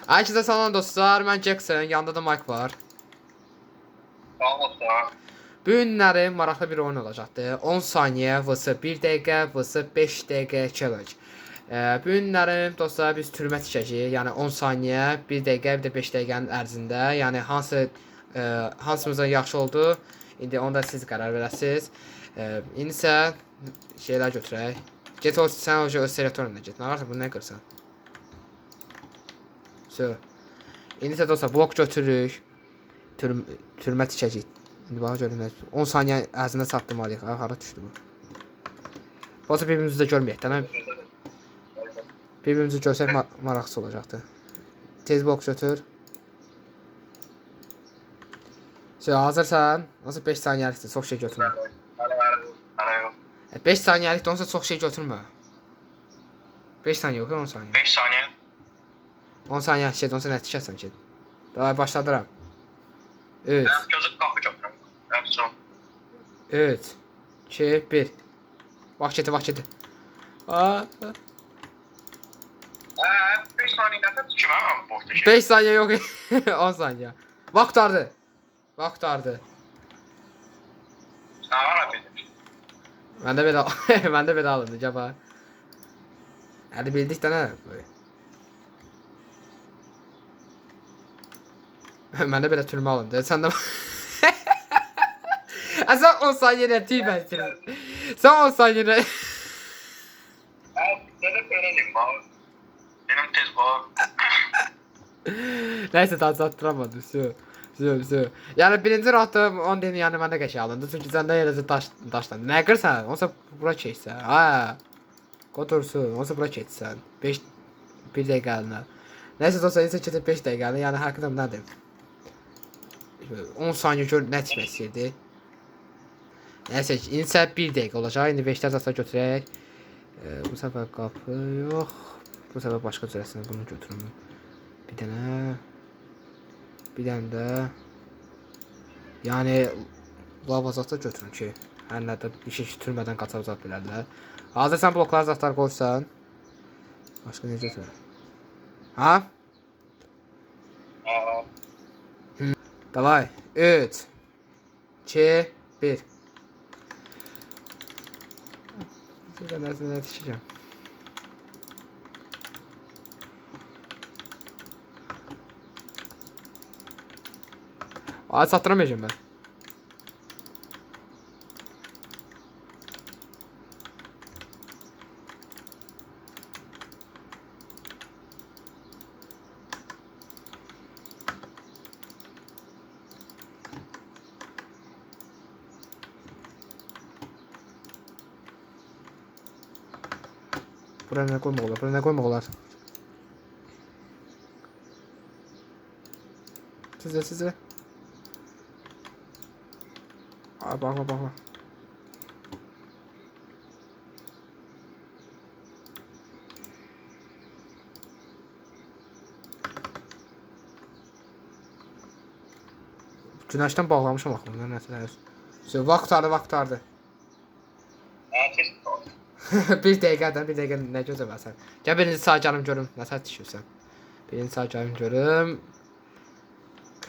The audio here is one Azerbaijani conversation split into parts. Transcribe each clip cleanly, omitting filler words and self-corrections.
Herkese salam dostlar, mən Jackson, yanında da Mike var. Sağ olasın. Bu günləri maraqlı bir oyun olacaqdır. 10 saniyə vs 1 dəqiqə vs 5 dəqiqə challenge. Bu günləri dostlar biz türmə tikəcəyik. Yəni 10 saniyə, 1 dəqiqə, bir də 5 dəqiqənin ərzində. Yəni hansımızın yaxşı oldu? İndi onda siz qərar verəsiniz. İndi isə şeylər götürək. Get o sən o öz selektörünə get. Nə varsa bunu nə qırsan? İndi isə dostlar blok götürürük. Türmə tikəcəyik. İndi bax görün. 10 saniyə ərzində çatdırmalıyıq. Hara düşdü bu? Boza bir-birimizi də görməyək, də. Bir-birimizi görsək maraqsız olacaqdı. Tez blok götür. Hazırsan? Nasıl 5 saniyəlikdir, çox şey götürmə. 5 saniyəlikdir, onsa çox şey götürmə. 5 saniyə yox, 10 saniyə. 5 saniye. 10 saniyə şey, onsa nə tikəsən ki? Davay başladıram. 3 Ben gözük kapı götürüm. Yapsın. 3 2 1. Vaxt getir, vaxt getir. 5 saniye nəsə düşüm ama boşda şey. 5 saniyə yox. 10 saniyə. Vaxt qurtardı. Vaxt qurtardı. Sen var mı dedim. Məndə belə alındı, cəba. Hadi bildik də nə? Məndə belə türmə alındı. Sən də Sən 10 saniyədə tüybəsin. Sən 10 saniyədə Dedim öğrenim bak. Benim tez bak. Nəysə daha çatdıramadım. Yəni birinci rahatda 10 deni yəni məndə qəşəng alındı. Çünki səndə yerəcə daşlandı. Nə qırsan? Onsa bura keçsən. Ha. Qotursun. Onsa bura keçsən. 1 dəqiqə əlinə. Nəysə dostlar, isə keçib 5 dəqiqəni. Yəni haqqında nədir? 10 saniyə gör nə tikmək istəyirdi. Nəysə, indi isə 1 dəqiqə olacaq. İndi 5-lər zata götürək. Bu səfər qapı yox. Bu səfər başqa cürəsində bunu götürüm. Bir dənə. Bir dənə də. Yəni lavazatda götürün ki, hər nədə bir şey türmədən qaçacaq bilərlər. Hazır sən blokları zatlar qoysan. Başqa nə götür? Ha? Davay. 3 2 1. Nəsə yetişəcəm. Çatdıramayacağım mən. Buraya nə qoymaq olar? Buraya nə qoymaq olar? Sizə. Bax. Günəşdən bağlamışam axı. Nəsə. Vaxt qurtardı. Bir dəqiqə nə gözləməsən. Gəl birinci sağ gəlim görüm, nə tər düşürsən. Birinci sağ gəlim görüm.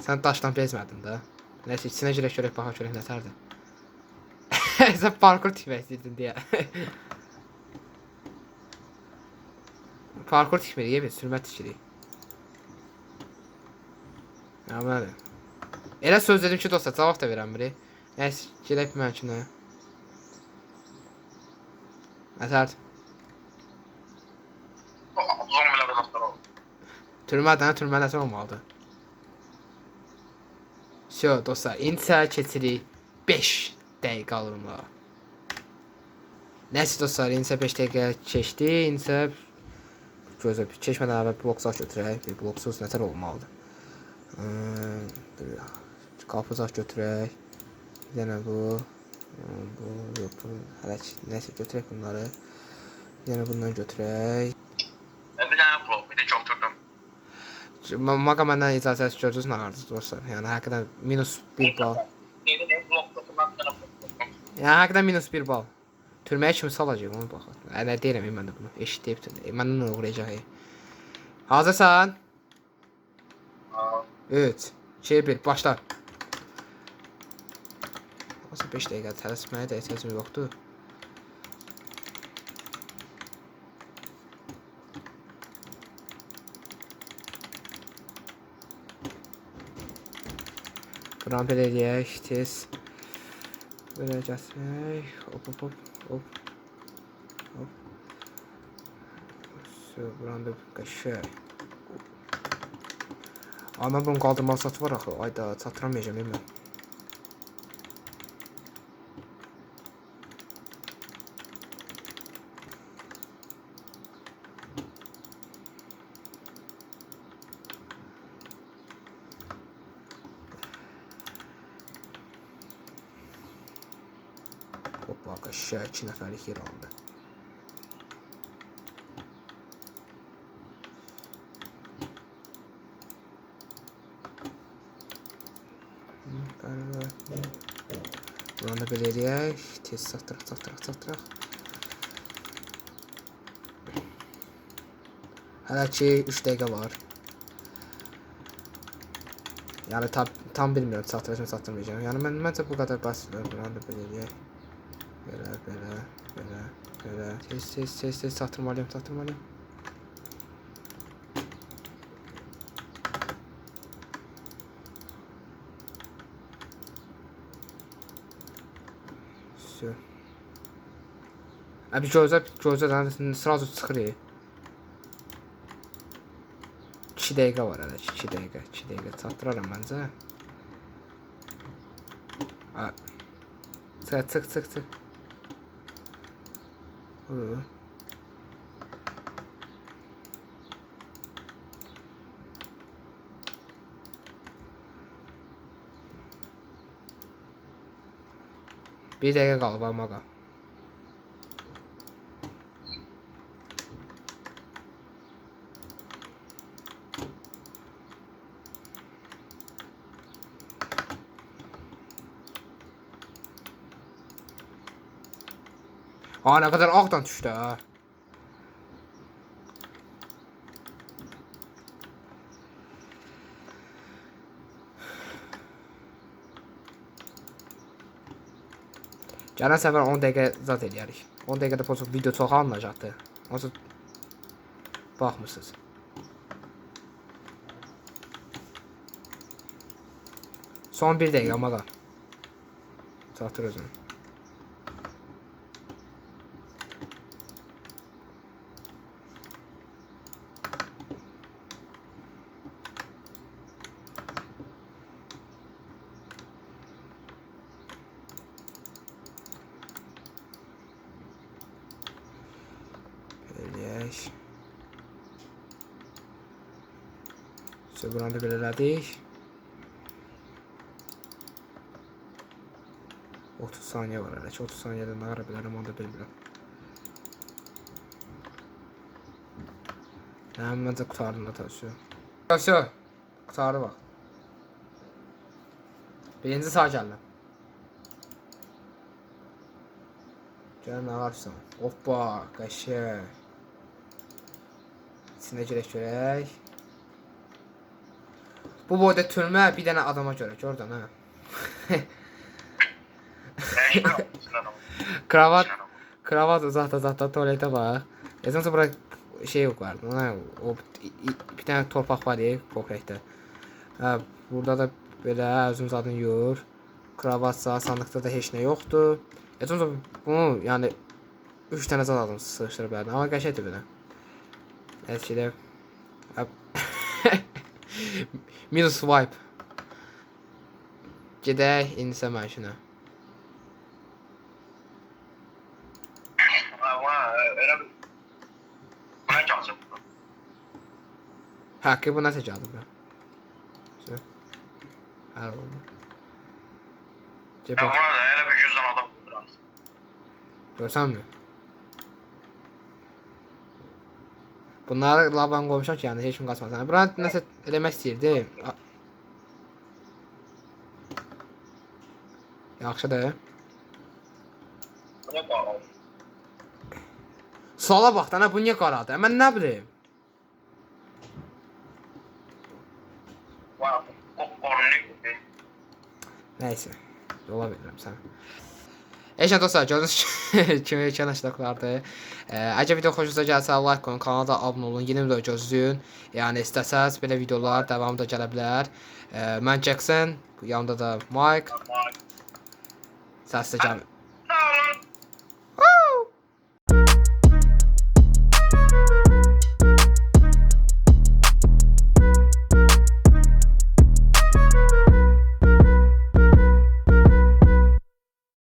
Sən daşdan bezmədin də. Nəysə, içinə görək, baxaq görək nə tərdir. Sən parkur tikmək istəyirdin deyə. Parkur tikmərik, biz sürmə tikirik. Məli. Elə söz dedim ki, dostlar, cavab da verəm biri. Nəysə, gedək bir mənkinə. Nətər? Türmə nəsə olmalıdır. Dostlar, indi isə keçirik 5 dəqiqə alırımla. Nəysə dostlar, indi isə 5 dəqiqə keçdi. İndi isə gözlə, keçmədən əvvəl blok zat götürək. Bir bloksuz nətər olmalıdır. Qapı zat götürək. Bir dənə bu. Hələ ki, nəysə götürək bunları. Bir dənə bundan götürək. Bir tane blok, bir de çok tuttum. Maqa məndən icazəsi gördünüz nə vardı dostlar. Yəni həqiqətən -1 bal. Yəni həqiqətən -1 bal. Türməyə kimi salacağım onu baxaq. Elə deyirəm mən də bunu. Eşidib. Məndən uğrayacaq. Hazırsan? Ha. 3, 2, 1, başla. Nasıl 5 dəqiqə tələsməyə də ehtiyacım yoxdur. Buranı belə eləyək, tez. Belə gətirək. Hop, hop, hop, hop. Hop. Buranı da qəşək. Amma mən bunun qaldırmalı satı var axı. Ayda çatdıramayacağım, bilmirəm. Hoppa, qəşək 2 nəfərlik yer aldı. Buranı da belə eləyək. Tez çatdıraq. Hələ ki 3 dəqiqə var. Yəni tam bilmirəm çatdıracağam. Yəni məncə bu qədər bəsdir. Buranı da belə eləyək. Belə. Tez çatdırmalıyım. Все. Abi gözə sırası çıxır. 2 dəqiqə var hələ. 2 dəqiqə çatdıraram məncə. Çıx. Bir dəqiqə qalıb amaqa. Aa, nə qədər ağdan düşdü ha. Gələn səfər 10 dəqiqə zat eləyərik. 10 dəqiqədə pozub video çox alınacaqdır. Onsuz baxmırsınız. Son 1 dəqiqə amaqa. Çatdır özünü. Buranı da belə elədik. 30 saniyə var hələ ki. 30 saniyədə nə ara bilərəm, onu da bilmirəm. Məncə qutardım da təvsiyə. Təvsiyə. Qutardı bax. Birinci sağ gəldim. Gəlin nə varsa. Hoppa, qəşək. İçinə görək. Bu boyda türmə bir dənə adama görə, gördün ha? Kravat uzaqda tualetə bax. Yazınca bura şey yok var. O bir dənə torpaq var ya, konkretdə. Burada da belə özün zadın yuyur. Kravatsa, sandıqda da heç nə yoxdur. Yazınca bunu, yəni 3 dənə zad aldım sığışdırıb yerdən. Amma qəşəkdir belə. Əlçidə. Minus swipe. Gedək indisə məşinə. Hakkı bu nasıl çaldı be? Al oldu. Ama hele bir 100 adam bulduran. Görsən mi? Bunları lavan qoymuşam ki, yəni heç kim qaçmasın. Buranı nəsə eləmək istəyirdim. Yaxşıdır. Buna bağlı. Sola bax da, bu niyə qaradır? Mən nə bilim? Wow. Kornu. Nəysə. Yola verirəm sənə. Eşən dostlar, gördüyünüz kimi ekrana iştiraklardır. Əgər video xoşunuza gəlsə, like qoyun, kanala da abunə olun, yeni video gözləyin. Yəni istəsəz belə videolar davamı da gələ bilər. Mən Jackson, yanımda da Mike. Səs də gəlir.